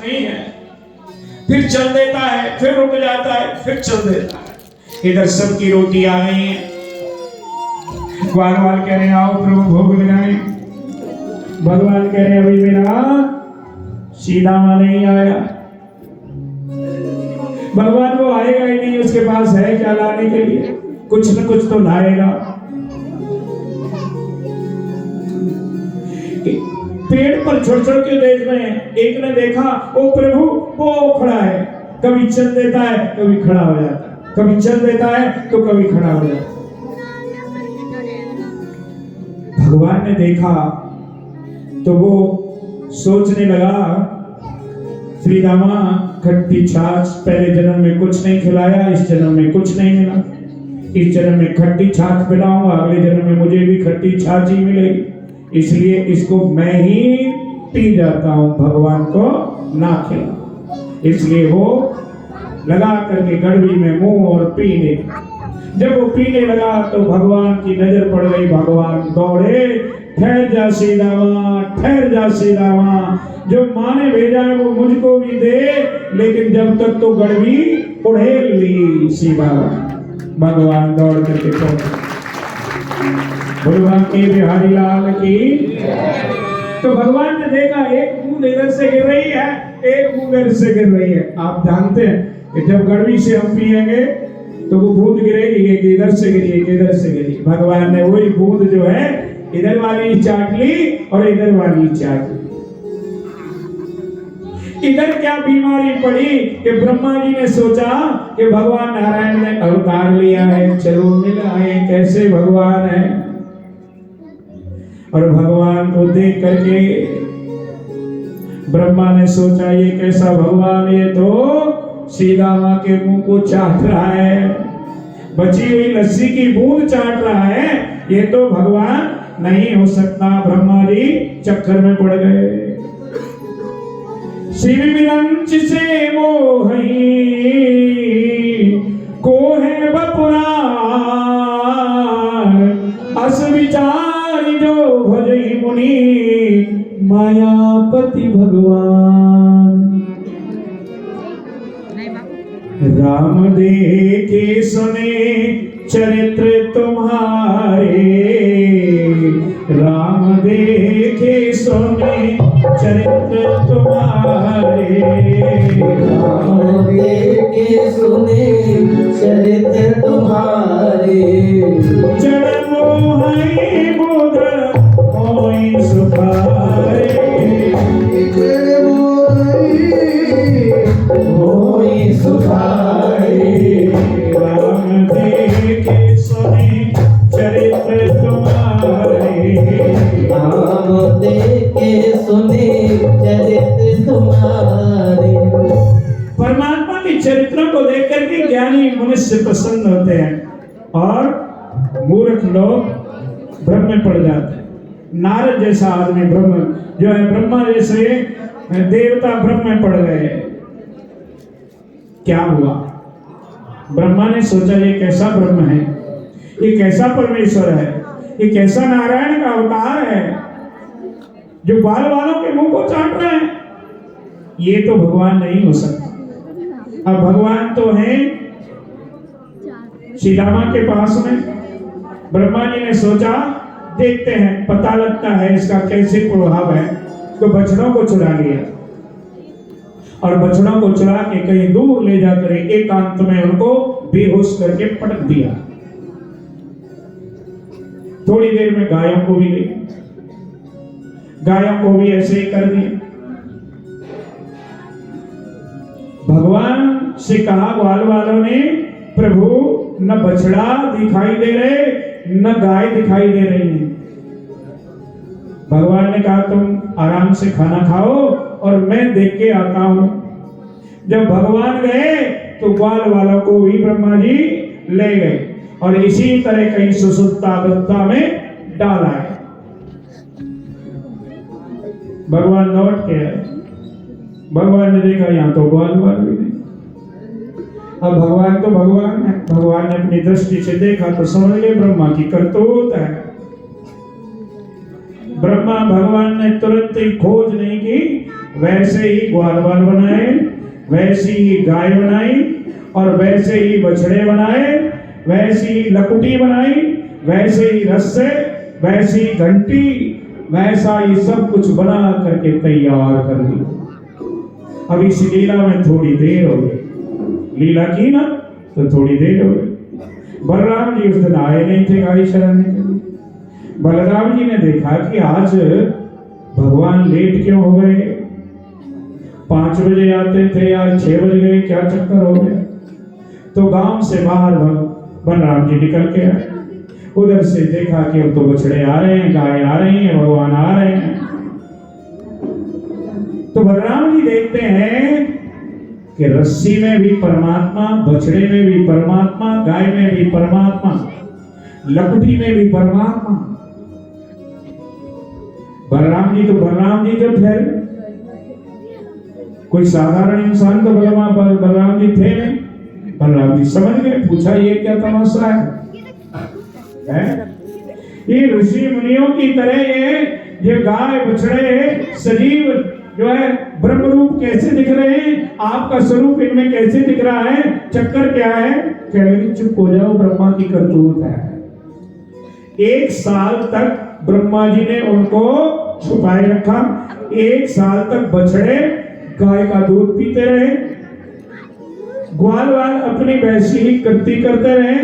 नहीं है, फिर चल देता है, फिर रुक जाता है, फिर चल देता है। इधर सबकी रोटी आ गई है, ग्वाल कह रहे आओ प्रभु भोग लगाए। भगवान कह रहे अभी मेरा सीधामा नहीं आया। भगवान वो आएगा ही नहीं, उसके पास है क्या लाने के लिए, कुछ न कुछ तो लाएगा। पेड़ पर छोड़ छोड़ के देख रहे हैं, एक ने देखा ओ प्रभु वो खड़ा है, कभी चल देता है कभी खड़ा हो जाता है, कभी चल देता है तो कभी खड़ा हो जाता है। भगवान ने देखा तो वो सोचने लगा, श्री रामा खट्टी छाछ, पहले जन्म में कुछ नहीं खिलाया, इस जन्म में कुछ नहीं मिला, इस जन्म में खट्टी छाछ पिलाऊंगा, अगले जन्म में मुझे भी खट्टी छाछ ही मिलेगी, इसलिए इसको मैं ही पी जाता हूं, भगवान को ना खिला। इसलिए वो लगा करके गड़बी में मुंह और पीने। जब वो पीने लगा तो भगवान की नजर पड़ गई, भगवान दौड़े, ठहर जा सीधामा, ठहर जा सीधामा, जो माँ ने भेजा है वो मुझको भी दे, लेकिन जब तक तो गड़बी उड़ेल ली सीधामा। भगवान दौड़ करके पहुंचे। भगवान के बिहारी लाल की। तो भगवान ने देखा एक बूंद इधर से गिर रही है, एक बूंद इधर से गिर रही है। आप जानते हैं कि जब गड़बी से हम पिएंगे तो वो बूंद गिरेगी कि इधर से गिरी, इधर से गिरी। भगवान ने वही बूंद जो है इधर वाली चाट ली और इधर वाली चाट ली। इधर क्या बीमारी पड़ी कि ब्रह्मा जी ने सोचा कि भगवान नारायण ने अवतार लिया है, चलो मिल आए कैसे भगवान है। और भगवान को देख करके ब्रह्मा ने सोचा ये कैसा भगवान, ये तो सीधा माँ के मुंह को चाट रहा है, बची हुई लस्सी की बूंद चाट रहा है, ये तो भगवान नहीं हो सकता। ब्रह्मा जी चक्कर में पड़ गए। शिव विरंच से मोहि को है बपुराण, अस विचार जो भजहि मुनि मायापति भगवान। राम देखे सुने चरित्र तुम्हारे, राम देखे सुने चरित्र तुम्हारे, राम देखे सुने चरित्र तुम्हारे। जड़ मोहि बुध मोहि सुखारे, जड़ मोहि सुखारे। राम देखे सुने चरित्र तुम्हारे, राम देखे सुने चरित्र तुम्हारे। परमात्मा के चरित्रों को देख करके ज्ञानी मनुष्य प्रसन्न होते हैं और मूर्ख लोग भ्रम में पड़ जाते हैं। नारद जैसा आदमी ब्रह्म जो है, ब्रह्मा जैसे देवता भ्रम में पड़ गए। क्या हुआ? ब्रह्मा ने सोचा ये कैसा ब्रह्म है, ये कैसा परमेश्वर है, ये कैसा नारायण का अवतार है जो बाल वालों के मुंह को चाट रहे हैं, ये तो भगवान नहीं हो सकता। अब भगवान तो है सीधामा के पास में। ब्रह्मा जी ने सोचा देखते हैं, पता लगता है इसका कैसे प्रभाव है, तो बछड़ों को चुरा लिया और बछड़ों को चुरा के कहीं दूर ले जाकर एकांत में उनको बेहोश करके पटक दिया। थोड़ी देर में गायों को भी ले, गायों को भी ऐसे ही कर दिया। भगवान से कहा ग्वाल वालों ने, प्रभु न बछड़ा दिखाई दे रहे न गाय दिखाई दे रही है। भगवान ने कहा तुम आराम से खाना खाओ और मैं देख के आता हूं। जब भगवान गए तो ग्वाल वालों को भी ब्रह्मा जी ले गए और इसी तरह कहीं सुसुप्तावस्था में डाला है। भगवान लौट के आए, भगवान ने देखा यहाँ तो ग्वाल वाल भी नहीं। अब भगवान तो भगवान है, भगवान ने अपनी दृष्टि से देखा तो समझ गए ब्रह्मा की करतूत है। ब्रह्मा भगवान ने तुरंत ही खोज नहीं की, वैसे ही ग्वालवाल बनाए, वैसी ही गाय बनाई, और वैसे ही बछड़े बनाए, वैसी ही लकुटी बनाई, वैसे ही रस्से, वैसी ही घंटी, वैसा ही सब कुछ बना करके तैयार कर दिया। अब इस लीला में थोड़ी देर हो गई, लीला की ना तो थोड़ी देर हो गई। बलराम जी उस दिन आए नहीं थे गाय चराने के लिए। बलराम जी ने देखा कि आज भगवान लेट क्यों हो गए, 5 बजे आते थे आज 6 बज गए, क्या चक्कर हो गया। तो गांव से बाहर बलराम जी निकल के आए, उधर से देखा कि अब तो बछड़े आ रहे हैं, गाय आ रही हैं, भगवान आ रहे हैं। तो बलराम जी देखते हैं कि रस्सी में भी परमात्मा, बछड़े में भी परमात्मा, गाय में भी परमात्मा, लकड़ी में भी परमात्मा। बलराम जी तो बलराम जी जब ठहरे, कोई साधारण इंसान तो बलराम जी थे नहीं। बलराम जी समझ गए, पूछा ये क्या तमाशा है? ये ऋषि मुनियों की तरह ये गाय बछड़े सजीव जो है ब्रह्म रूप कैसे दिख रहे हैं, आपका स्वरूप इनमें कैसे दिख रहा है, चक्कर क्या है? कह लगी चुप हो जाओ, ब्रह्मा की करतूत है। 1 साल तक ब्रह्मा जी ने उनको छुपाए रखा। 1 साल तक बछड़े गाय का दूध पीते रहे, ग्वालवाल अपनी वैसी ही कृति करते रहे।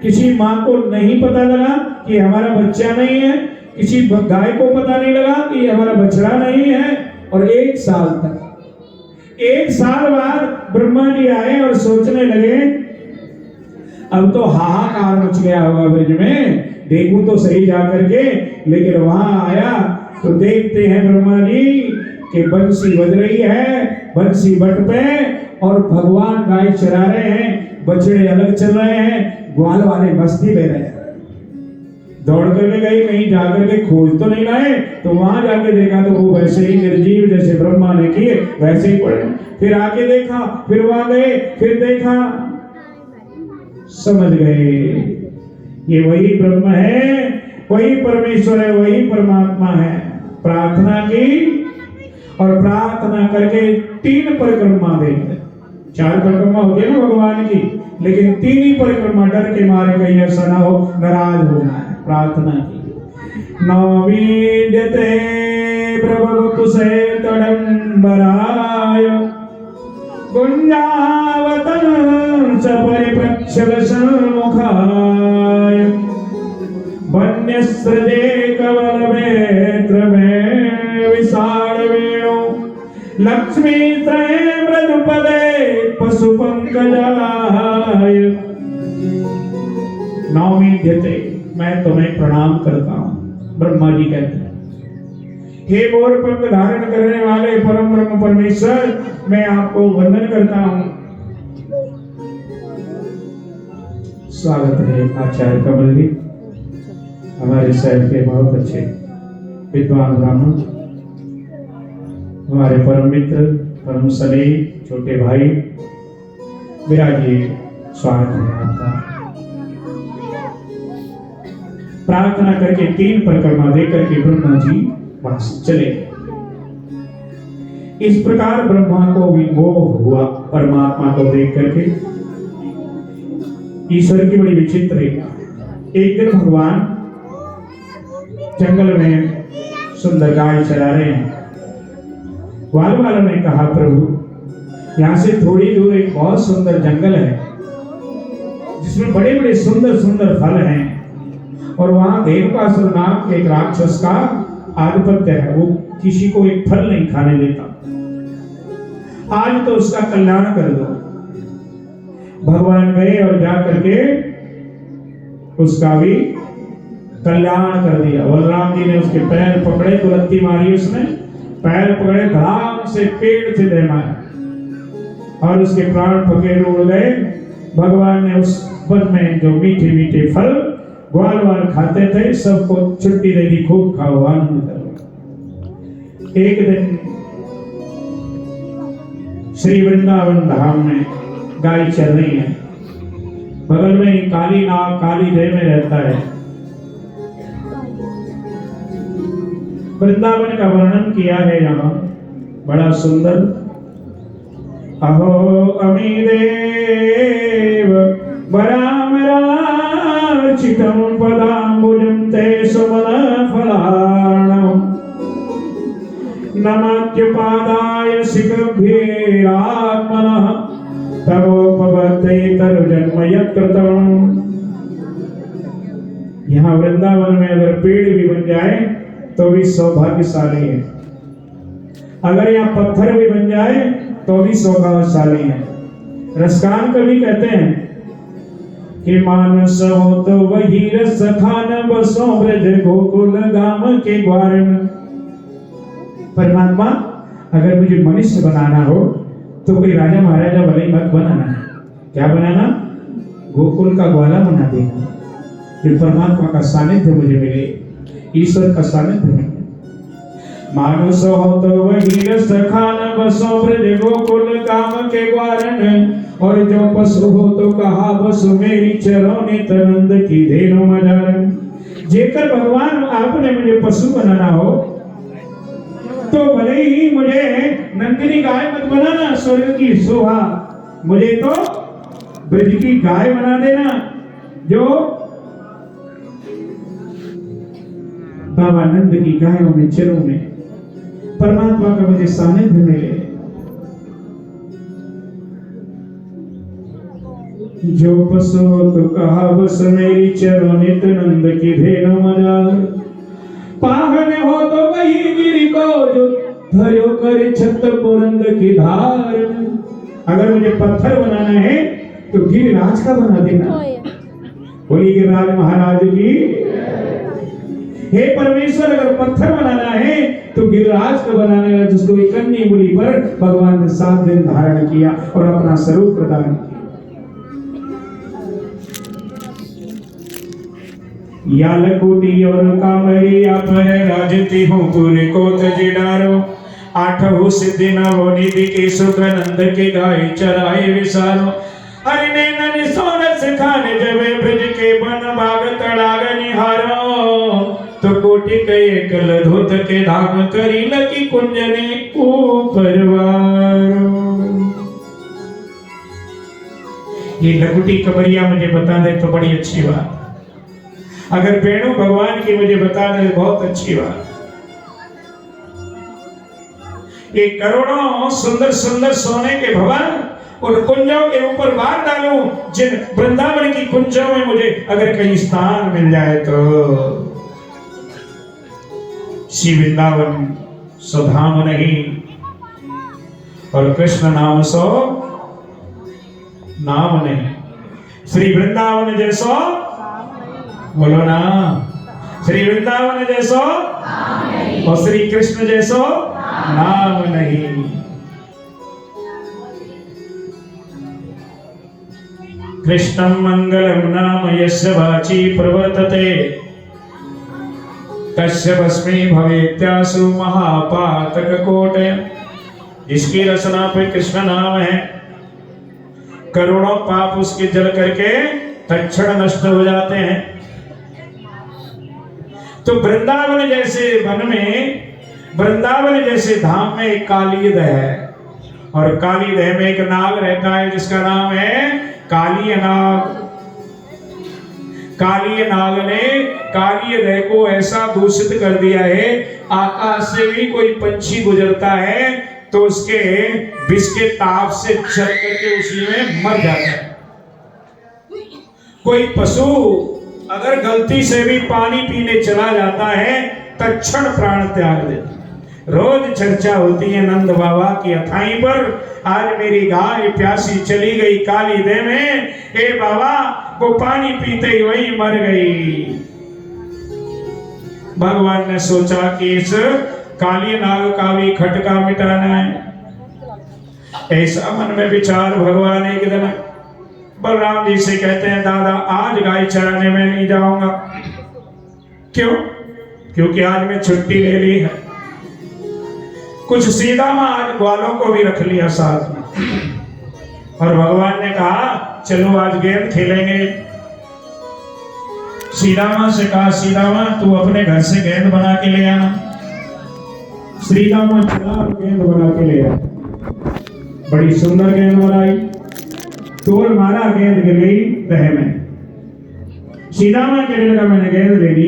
किसी माँ को नहीं पता लगा कि हमारा बच्चा नहीं है, किसी गाय को पता नहीं लगा कि हमारा बछड़ा नहीं है। और 1 साल तक, 1 साल बाद ब्रह्मा जी आए और सोचने लगे अब तो हाहाकार मच गया होगा ब्रज में, देखूं तो सही जाकर के। लेकिन वहां आया तो देखते हैं ब्रह्मा जी कि बंसी बज रही है, बंसी बट पे, और भगवान गाय चरा रहे हैं, बछड़े अलग चल रहे हैं, ग्वाल वाले मस्ती ले रहे हैं। दौड़ करके गई, कहीं जाकर के खोज तो नहीं लाए, तो वहां जाके देखा तो वो वैसे ही निर्जीव जैसे ब्रह्मा ने किए वैसे ही पड़े। फिर आके देखा, फिर वहां गए, फिर देखा, समझ गए ये वही ब्रह्म है, वही परमेश्वर है, वही परमात्मा है। प्रार्थना की और प्रार्थना करके 3 परिक्रमा देख, 4 परिक्रमा होती है ना भगवान की, लेकिन 3 ही परिक्रमा डर के मारे कहीं ऐसा ना हो नाराज हो जाए। प्रार्थना की नौमीड्यते प्रभु कुसे तडंबराय गुंजावतन च परिप्रक्षल सम्मुखाय वन्यस्रजे कवल वेत्र में विशाल वेणु लक्ष्मी त्रय मृदुपदे पशु पंकजाय। नौमीड्यते, मैं तुम्हें प्रणाम करता हूं। ब्रह्मा जी कहते हैं हे मोर पंख धारण करने वाले परम ब्रह्म परमेश्वर, मैं आपको वंदन करता हूं। स्वागत है आचार्य कमल जी, हमारे शहर के बहुत अच्छे विद्वान ब्राह्मण, हमारे परम मित्र, परम सलीम छोटे भाई, विराजिए, स्वागत है आपका। प्रार्थना करके 3 परिक्रमा देकर के ब्रह्मा जी वहां से चले। इस प्रकार ब्रह्मा को विमोह हुआ परमात्मा को देख करके। ईश्वर की बड़ी विचित्र है। एक दिन भगवान जंगल में सुंदर गाय चरा रहे हैं। ग्वाल वालों ने कहा प्रभु यहाँ से थोड़ी दूर एक बहुत सुंदर जंगल है जिसमें बड़े बड़े सुंदर सुंदर फल हैं, और वहां देवकासुर नाम के एक राक्षस का आधिपत्य है, वो किसी को एक फल नहीं खाने देता। आज तो उसका कल्याण कर दो। भगवान गए और जा करके उसका भी कल्याण कर दिया। बलराम जी ने उसके पैर पकड़े, तो लत्ती मारी, उसने पैर पकड़े, धड़ाम से पेड़ से दे मारा और उसके प्राण फकीर उड़ गए। भगवान ने उस वन में जो मीठे मीठे फल ग्वाल वाल खाते थे सबको छुट्टी दे दी, खूब खाओ, आनंद करो। एक दिन श्री वृंदावन धाम में गाय चल रही है, बगल में ही काली नाग काली देह में रहता है। वृंदावन का वर्णन किया है यहाँ बड़ा सुंदर। अहो अमीदेव वरामराचितं पदाम्बुजं ते सुमनफलार्णं नमत्युपादाय शिखभ्येरात्मनः तवोपवर्ते तरुजन्म यत्कृतम्। यहाँ वृंदावन में अगर पेड़ भी बन जाए तो भी सौभाग्यशाली है, अगर यहाँ पत्थर भी बन जाए तो भी सौभाग्यशाली है। रसकान कवि कहते हैं कि मानस हो तो वही रस खान बसो ब्रज गोकुल गाम के ग्वार में। परमात्मा अगर मुझे मनुष्य बनाना हो तो कोई राजा महाराजा भले मत बनाना, क्या बनाना? गोकुल का ग्वाला बना देना, फिर परमात्मा का सानिध्य मुझे मिले, ईश्वर का सानिध्य मिले। मानुष हो तो वही रस खान बसो ब्रज गोकुल काम के ग्वारन, और जो पशु हो तो कहा बस मेरी चरो नित्यानंद की धेनु मजारन। जेकर भगवान आपने मुझे पशु बनाना हो तो भले ही मुझे नंदिनी गाय मत बनाना, स्वर्ग की शोभा, मुझे तो ब्रज की गाय बना देना जो बाबा नंद की गायों में चरों में परमात्मा का मुझे सानिध्य मिले। जो पशु हो तो कहा बस मेरी चरो नित्यानंद की धेनु मजार। पाहन हो तो वही गिरी को जो धरो करे छत पुरंद की धार। अगर मुझे पत्थर बनाना है तो गिरिराज का बना देना। बोली गिरिराज महाराज की। हे परमेश्वर अगर पत्थर बनाना है तो गिरिराज का बनाने का, जिसको एक कन्नी मूली पर भगवान ने 7 दिन धारण किया और अपना स्वरूप प्रदान किया। या लकुटी और कामरी आप राजती हूँ पूरे को तजिडारो। 8 सिद्धि नवो निधि के सुख नंद के गाय चराए विसारो। हरि ने नन सोरस खाने जबे ब्रज के बन बाग तड़ाग निहारो। तो कोटि के कल धोत के धाम करी लकी कुंजने ऊपर वारो। ये लकुटी कमरिया मुझे बता दे तो बड़ी अच्छी बात, अगर वेणु भगवान की मुझे बता दे बहुत अच्छी बात। ये करोड़ों सुंदर सुंदर सोने के भवन और कुंजों के ऊपर वार डालूं, जिन वृंदावन की कुंजों में मुझे अगर कहीं स्थान मिल जाए तो। श्री वृंदावन सुधाम नहीं और कृष्ण नाम सो नाम नहीं। श्री वृंदावन जैसो बोलो ना, श्री वृंदावन जैसो और श्री कृष्ण जैसो नाम नहीं। कृष्णं मंगलम नाम यस्य वाची प्रवर्तते तस्य भस्मी भवेत्यासु महापातक कोटय। जिसकी रचना पे कृष्ण नाम है, करोड़ों पाप उसके जल करके तत्क्षण नष्ट हो जाते हैं। तो वृंदावन जैसे वन में, वृंदावन जैसे धाम में एक कालीद है, और कालीदह में एक नाग रहता है जिसका नाम है कालीय नाग। कालीय नाग ने कालीदह को ऐसा दूषित कर दिया है, आकाश से भी कोई पंछी गुजरता है तो उसके विष के ताप से चल करके उसी में मर जाता है। कोई पशु अगर गलती से भी पानी पीने चला जाता है तत्क्षण प्राण त्याग देता। रोज चर्चा होती है नंद बाबा की अथाई पर, आज मेरी गाय प्यासी चली गई कालीदह में, हे बाबा वो पानी पीते ही वही मर गई। भगवान ने सोचा कि इस काली नाग का भी खटका मिटाना है। ऐसा मन में विचार भगवान एक दिन बलराम जी से कहते हैं, दादा आज गाय चराने में नहीं जाऊंगा। क्यों? क्योंकि आज मैं छुट्टी ले ली है। कुछ सीधा में आज ग्वालों को भी रख लिया साथ में, और भगवान ने कहा चलो आज गेम खेलेंगे। सीधा मां से कहा, सीधा मां तू अपने घर से गेंद बना के ले आना। श्री रामा चला और गेंद बना के ले आया। बड़ी सुंदर गेंद बनाई, तोड़ मारा, गेंद गिर गई तह में। सीधामा कहने लगा मैंने गेंद ले ली।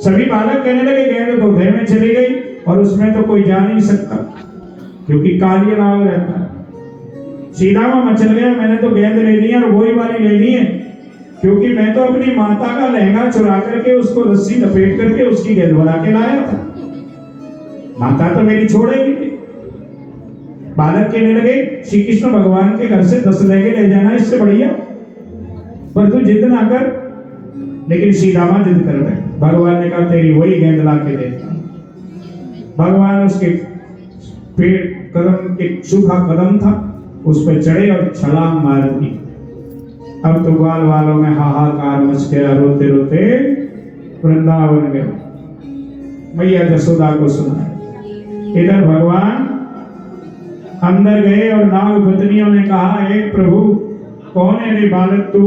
सभी बालक कहने लगे गेंद तो तह में चली गई और उसमें तो कोई जा नहीं सकता क्योंकि काली नाग रहता है। सीधामा मचल गया, मैंने तो गेंद ले ली और वही वाली ले ली है क्योंकि मैं तो अपनी माता का लहंगा चुरा करके उसको रस्सी लपेट करके उसकी गेंद बना के लाया था। माता तो मेरी छोड़ेगी नहीं। बालक कहने लगे श्री कृष्ण भगवान के घर से 10 लहंगे ले जाना इससे बढ़िया, पर तू जिद ना कर। लेकिन सीधामा जिद कर गए। भगवान ने कहा तेरी वही गेंद ला के देता। भगवान उसके पेड़ कदम, एक सूखा कदम था, उस पर चढ़े और छलांग मार दी। अब तो ग्वाल वालों में हाहाकार मच गया, रोते रोते वृंदावन गए। मैया जसोदा को सुना। इधर भगवान अंदर गए और नाग पत्नियों ने कहा हे प्रभु कौन है रे बालक तू?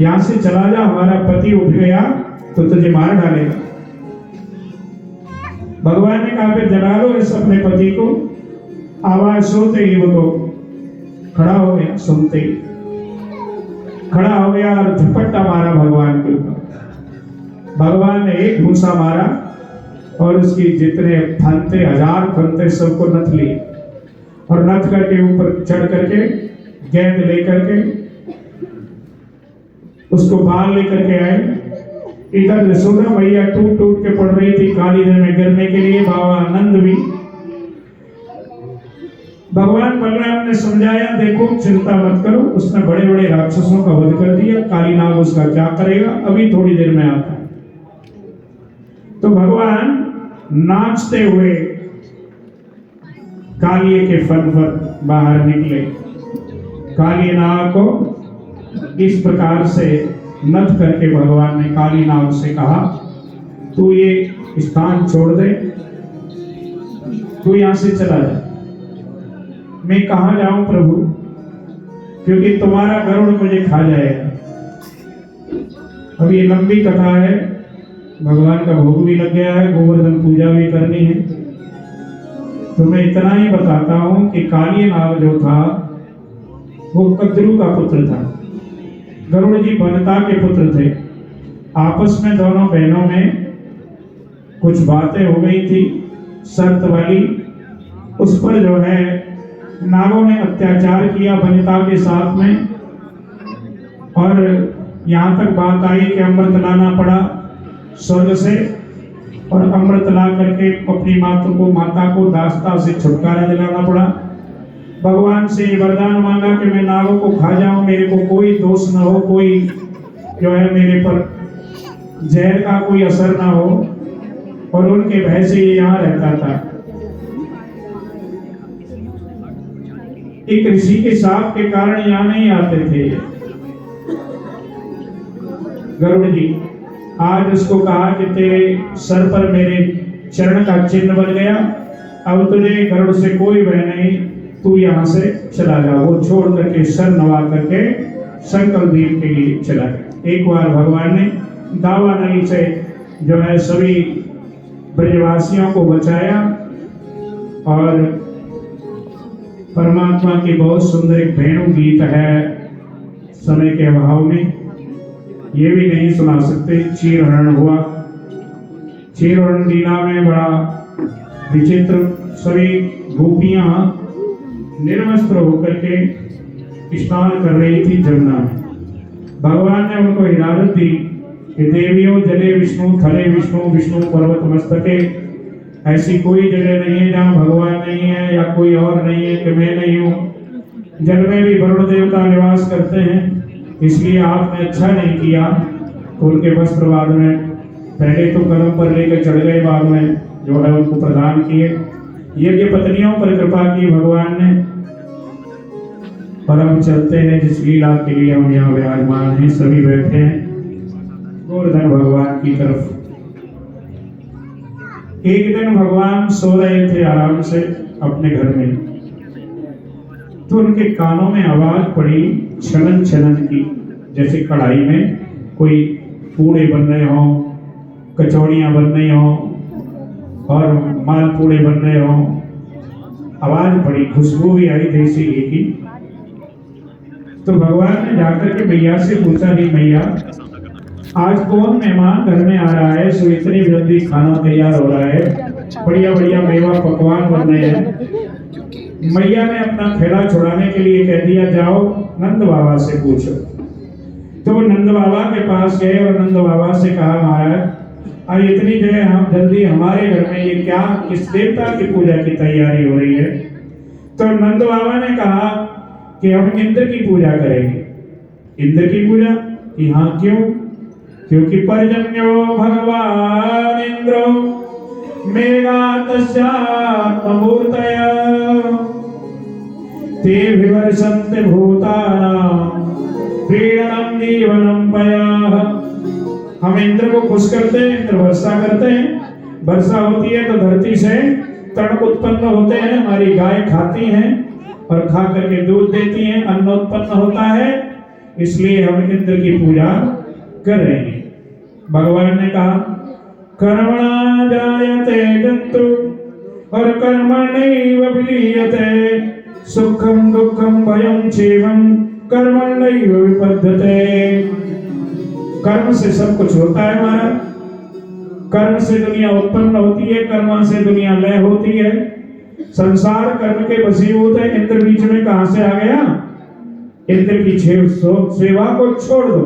यहां से चला जा, हमारा पति उठ गया तो तुझे मार डालेगा। भगवान ने कहा फिर जला लो इस अपने पति को। आवाज सुनते ही वो तो खड़ा हो गया, सुनते ही खड़ा हो गया और झपट्टा मारा भगवान के ऊपर। भगवान ने एक घूसा मारा और उसकी जितने फंते, 1000 फंते सबको नथ लिए और नथ करके ऊपर चढ़ करके गेंद लेकर के उसको बाल लेकर के आए। इधर यशोदा मैया टूट टूट के पड़ रही थी काली नदी में गिरने के लिए। बाबा आनंद भी। भगवान बलराम ने समझाया देखो चिंता मत करो, उसने बड़े बड़े राक्षसों का वध कर दिया, काली नाग उसका क्या करेगा, अभी थोड़ी देर में आता है। तो भगवान नाचते हुए कालिए के फन पर बाहर निकले। काली नाग को इस प्रकार से नथ करके भगवान ने काली नाग से कहा तू ये स्थान छोड़ दे, तू यहां से चला जा। मैं कहां जाऊं प्रभु, क्योंकि तुम्हारा गरुड़ मुझे खा जाएगा। अब ये लंबी कथा है, भगवान का भोग भी लग गया है, गोवर्धन पूजा भी करनी है। तो मैं इतना ही बताता हूं कि काली नाग जो था वो कद्रू का पुत्र था, गरुड़ जी वनता के पुत्र थे। आपस में दोनों बहनों में कुछ बातें हो गई थी शर्त वाली, उस पर जो है नागों ने अत्याचार किया वनिता के साथ में। और यहाँ तक बात आई कि अमृत लाना पड़ा स्वर्ग से, और अमृत ला करके अपनी माता को दास्ता से छुटकारा दिलाना पड़ा। भगवान से वरदान मांगा कि मैं नागों को खा जाऊं, मेरे को कोई दोष न हो, कोई जो है मेरे पर जहर का कोई असर ना हो, और उनके भय से ये यहाँ रहता था। एक ऋषि के साप के कारण यहाँ नहीं आते थे गरुड़ जी। आज उसको कहा कि तेरे सर पर मेरे चरण का चिन्ह बन गया, अब तुझे गरुड़ से कोई भय नहीं, तू यहाँ से चला जा। वो छोड़ करके सर नवा करके संकल्प द्वीप के लिए चला गया। एक बार भगवान ने दावा नली से जो है सभी ब्रजवासियों को बचाया, और परमात्मा की बहुत सुंदर एक वेणु गीत है, समय के अभाव में ये भी नहीं सुना सकते। चीरहरण हुआ, चीरहरण लीला में बड़ा विचित्र, सभी गोपियां निर्वस्त्र होकर के स्नान कर रही थी जमुना में। भगवान ने उनको हिदायत दी कि देवियों जले विष्णु थले विष्णु, विष्णु पर्वत मस्तके। ऐसी कोई जगह नहीं है जहाँ भगवान नहीं है या कोई और नहीं है कि मैं नहीं हूँ। जल में भी वरुण देवता निवास करते हैं, इसलिए आपने अच्छा नहीं किया। तो उनके वस्त्र बाद में पहले तो कदम पर लेकर चढ़ गए, बाद में जो है उनको प्रदान किए। यज्ञ पत्नियों पर कृपा की भगवान ने। और हम चलते हैं जिस लीला के लिए हम यहाँ विराजमान हैं, सभी बैठे हैं गोवर्धन भगवान की तरफ। एक दिन भगवान सो रहे थे आराम से अपने घर में, तो उनके कानों में आवाज पड़ी छलन छलन की, जैसे कढ़ाई में कोई पूड़े बन रहे हों, कचौड़ियाँ बन रही हों और मालपूड़े बन रहे हों, आवाज बड़ी खुशबू भी आई देसी घी की। तो भगवान ने जाकर के मैया से पूछा, नहीं मैया, आज कौन मेहमान घर में आ रहा है, सो इतनी जल्दी खाना तैयार हो रहा है, बढ़िया बढ़िया मेवा पकवान बन रहे हैं। मैया ने अपना खेड़ा छुड़ाने के लिए कह दिया, जाओ नंद बाबा से पूछो। तो वो नंद बाबा के पास गए और नंद बाबा से कहा, महाराज आज इतनी जगह हम जल्दी हमारे घर में ये क्या, किस देवता की पूजा की तैयारी हो रही है? तो नंद बाबा ने कहा कि हम इंद्र की पूजा करेंगे। इंद्र की पूजा? कि हाँ, क्यों? क्योंकि पर्जन्यो भगवान इंद्रो मेघातस्यात्ममूर्तय ते विवर्षन्ते भूतानां प्रीणनं जीवनं पयाः। हम इंद्र को खुश करते हैं, इंद्र वर्षा करते हैं, वर्षा होती है तो धरती से तण उत्पन्न होते हैं, हमारी गाय खाती हैं और खा करके दूध देती हैं, अन्न उत्पन्न होता है, इसलिए हम इंद्र की पूजा कर रहे हैं। भगवान ने कहा, कर्मणा जायते जन्तु और कर्मणैव विलीयते, सुखम दुखम भयम चैवं कर्मणैव विपद्यते। कर्म से सब कुछ होता है हमारा, कर्म से दुनिया उत्पन्न होती है, कर्म से दुनिया लय होती है। संसार कर्म के वशीभूत है। इंद्र बीच में कहां से आ गया? इंद्र की सेवा को छोड़ दो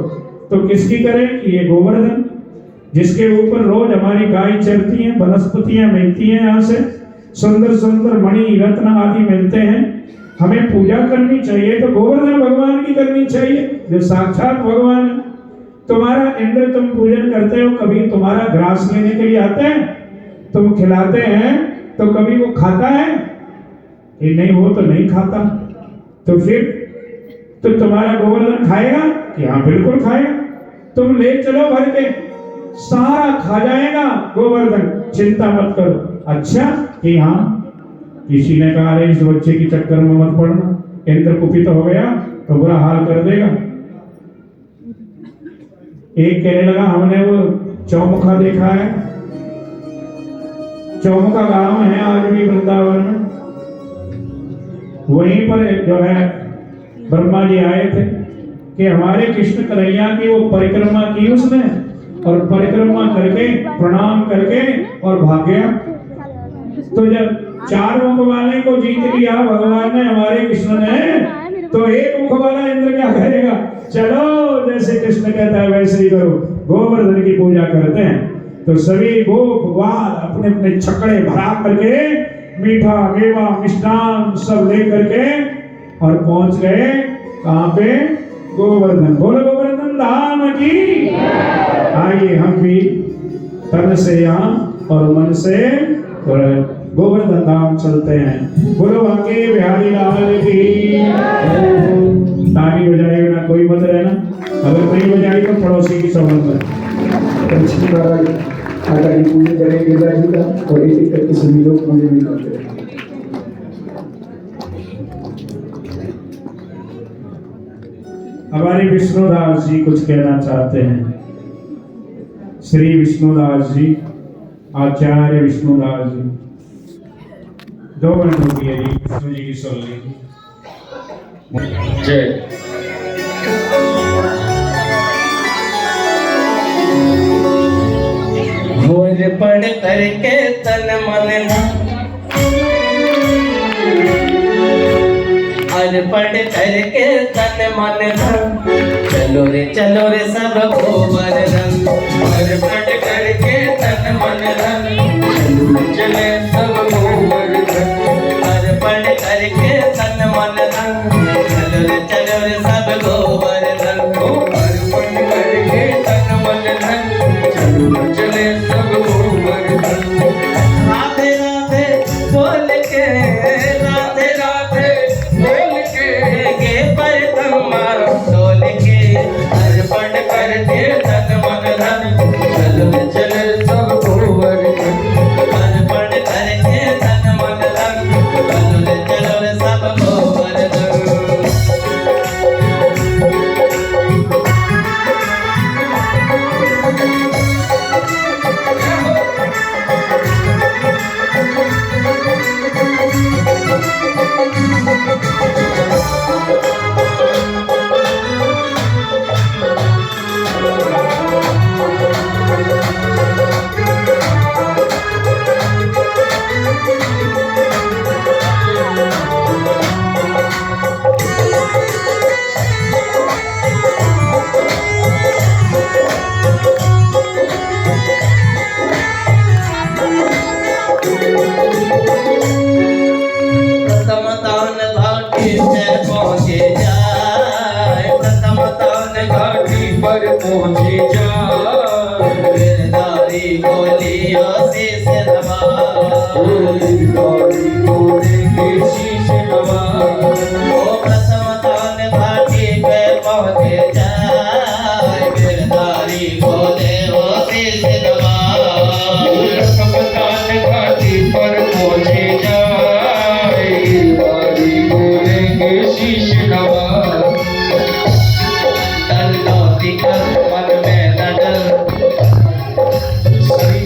तो किसकी करें? कि ये गोवर्धन, जिसके ऊपर रोज हमारी गाय चरती है, वनस्पतियां मिलती हैं, यहाँ से सुंदर सुंदर मणि रत्न आदि मिलते हैं, हमें पूजा करनी चाहिए तो गोवर्धन भगवान की करनी चाहिए, जो साक्षात भगवान है। तुम्हारा इंद्र तुम पूजन करते हो, कभी तुम्हारा ग्रास लेने के लिए आते हैं, तुम खिलाते हैं तो कभी वो खाता है? ये नहीं, वो तो नहीं खाता। तो फिर तो तुम्हारा गोवर्धन खाएगा? कि हाँ बिल्कुल खाएगा। तुम ले चलो भर के, सारा खा जाएगा गोवर्धन, चिंता मत करो। अच्छा कि हाँ, किसी ने कहा अरे इस बच्चे की चक्कर में मत पड़ना, इंद्र कुपित हो गया तो बुरा हाल कर देगा। एक कहने लगा, हमने वो चौमुखा देखा है, चौमुखा गांव है आज भी वृंदावन में, वहीं पर जो है ब्रह्मा जी आए थे कि हमारे कृष्ण कन्हैया की वो परिक्रमा की उसने, और परिक्रमा करके प्रणाम करके और भाग गया। तो जब चार मुख वाले को जीत लिया भगवान ने, हमारे कृष्ण ने, तो एक मुख वाला इंद्र क्या करेगा? चलो जैसे कृष्ण कहता है वैसे ही करो, गोवर्धन की पूजा करते हैं। तो सभी गोप ग्वाल अपने अपने छकड़े भरा करके मीठा मेवा मिष्टान सब ले करके और पहुंच गए कहां पे? गोवर्धन। बोलो गोवर्धन धाम की। आइए हम भी तन से यहाँ और मन से गोवर्धन धाम चलते हैं। बोलो बांके बिहारी लाल की। ताली बजाए बिना कोई मत रहना, अगर नहीं बजाई तो पड़ोसी की समझ में। लक्ष्मी महाराज आगे पूजा करेंगे राजी का, और एक एक करके सभी लोग पूजा भी करते हैं। हमारे विष्णुदास जी कुछ कहना चाहते हैं। श्री विष्णुदास जी, आचार्य विष्णुदास जी, 2 मिनट रुकिए जी, विष्णु जी की सुन लीजिए। जय। भोर पढ़ करके तन मन पढ़ करके तन मन चलो रे सब गोवर्धन। पढ़ करके तन मन चले सब गोवर्धन। पढ़ करके तन मन चलो रे सब गोवर्धन। पढ़ करके तन मन चले सब गोवर्धन। राधे राधे बोल के, राधे राधे बोल के, गे पर तुम्हारा डोल के, अर्पण करके तन मन धन चलो चले सब गोवर्धन। अर्पण करके प्रथम तान घाटी पे पहुंचे जाए, प्रथम तान घाटी पर पहुंचे जाए, गिरधारी बोलियो शीश नवाए, गिरधारी बोलेंगे शीश नवाए। ओ प्रथम तान घाटी पे पहुंचे जाए, गिरधारी बोले वो शीश नवाए, प्रथम तान घाटी पर पहुंचे जाए, गिरधारी बोलेंगे शीश नवाए। डर लौटी कर मन में न डर, सभी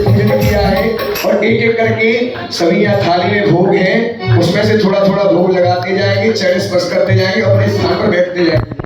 पूजन किया है और एक एक करके सभी यहाँ थाली में भोग है, उसमें से थोड़ा थोड़ा भोग लगाते जाएंगे, चरण स्पर्श करते जाएंगे, अपने स्थान पर बैठते जाएंगे।